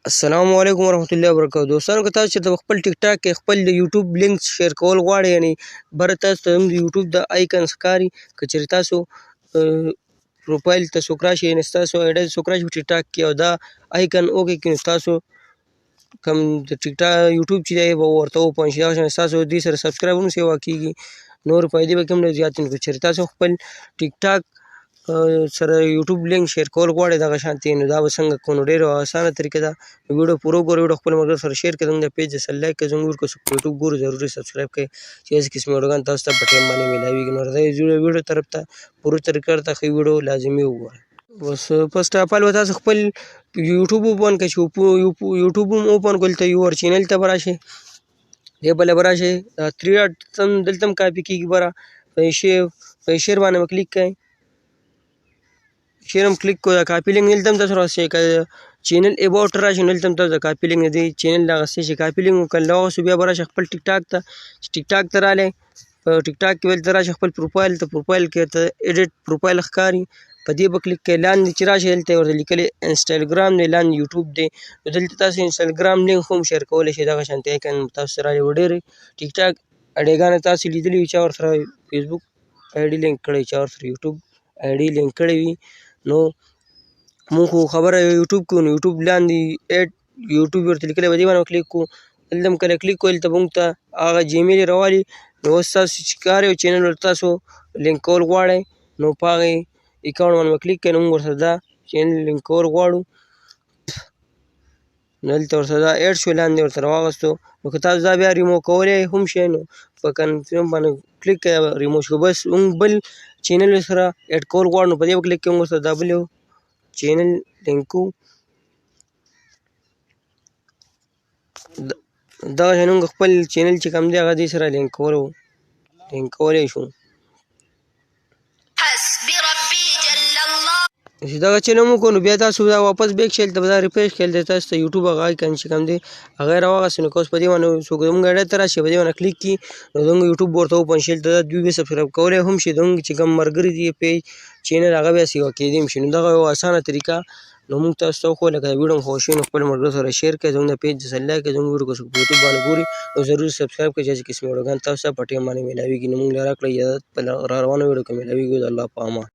السلام علیکم ورحمۃ اللہ وبرکاتہ. دوستانو که تاسو چې د خپل ټیک ټاک کې خپل د یوټیوب لینک شیر کول غواړئ، یعنی بره تاسو ته هم د یوټیوب د آیکن ښکاري، که چېرې تاسو پروفایل ته څوک راشي، یعنې ستاسو آیډۍ ته څوک راشي په ټیک ټاک کې او دا آیکن وکړي، نو ستاسو کوم د ټیک ټاک یوټیوب چې دی به ورته اوپن شي. دغه شان ستاسو دې سره سبسکرایب هم سیوا کېږي، نور فایدې به هم ډېرې زیاتې وي. که چېرې تاسو خپل ټیک ټاک سره یوټیوب لینک شیر کول غواړئ دغه شانتې، نو دا به څنګه کوو؟ نو ډېره اسانه طریقه ده. ویډیو پوره وګورئ، ویډیو خپلو ملګرو سره شیر کړئ، زموږ د پیج سره لایک کړئ، زموږ که څوک په یوټیوب ګوري ضروري سبسکرایب کړئ چې داسې قسمي ویډیوګان تاسو ته په ټایم باندې میلاویږي. نو راځئ ویډیو طرف ته پوره طریقه درته ښه ویډیو لازمي وګورئ. بس فرسټ اف آل به تاسو خپل یوټیوب اوپن کړئ. چې یوټیوب هم اوپن کړل ته یور چینل ته به راشئ، دې بله به راشئ، دا 3 ډاټ دلته هم کاپي کېږي، بره په شیر باندې به کلیک کړئ. شیر هم کلیک کړو، دا کاپي لینک دلته هم تاسو راوستئ. که چینل اباوټ راشئ نو دلته هم تاسو د کاپي لینک د دې چینل دغه څه چې کاپي لینک وکړل راوستو، بیا به راشئ خپل ټیک ټاک ته. چې ټیک ټاک ته راغلی، په ټیک ټاک کې به دلته راشئ خپل پروفایل ته. پروفایل کې ورته ایډیټ پروفایل ښکاري، په دې به کلیک کړئ. لاندې چې راشئ دلته ورته لیکلی انسټاګرام دی، لاندې یوټیوب دی، نو دلته تاسو انسټاګرام لینک هم شیر کولی شئ. دغه شانتې آیکن تاسو ته راغلی. ډېرې ټیک ټاک اډیګانې تاسو لیدلي وي، چا ورسره فیسبوک آیډي لینک کړی، چا ورسره یوټیوب آیډي لینک کړی وي. نو مونږ خو خبره یوټیوب کوو، نو یوټیوب لاندې ایډ یوټیوب ورته لیکلی به دې باندې کلیک کوو. دلته هم کله کلیک کوو دلته به موږ ته هغه جیمیل یې راوالي. نو اوس تاسو چې کار یو چینل ورته تاسو لینک کول غواړئ، نو په هغې اکاونټ باندې به کلیک کړئ. نو موږ ورسره دا چینل لینک کول غواړو، نو دلته ورسره دا ایډ شو، لاندې ورته راواغستو. نو که تاسو دا بیا ریموو کولی هم شئ، نو په کنفرم باندې کلیک کړئ، ریموو شو. بس موږ بل چینل سره ایډ کول غواړو، نو په دې به کلیک کړئ، موږ ورسره دا بل یو چینل لینک کوو. دغه شان موږ خپل چینل چې کوم دی هغه دې سره لینک کولی شو. چې دغه چینل مو وکړو، نو بیا تاسو دا واپس بیک شئ، دلته به دا ریفریش کړئ، دلته تاسو ته یوټیوب هغه آیکن چې کوم دی هغه یې راواغستی. نو که اوس په دې باندې څوک زموږ آیډۍ ته راشي، په دې باندې کلیک کړي، نو زموږ یوټیوب ورته اوپن شي. دلته دوی بیا سبسکرایب کولی هم شي، زموږ چې کوم ملګري دي پیج چینل هغه بیا سیوا کېدی هم شي. نو دغه یو اسانه طریقه نو موږ تاسو ته وښوله. که ویډیو مو خوښ شي نو خپلو ملګرو سره شیر کړئ، زموږ د پیج سره لایک کړئ، زموږ ویډیو که څوک په یوټیوب باندې ګوري نو ضروري سبسکرایب کړئ چې داسې قسمي ویډیوګان تاسو ته په ټایم باندې میلاویږي. نو موږ له راکړئ اجازت په را روانو ویډیو کې میلاویږو. د الله په امان.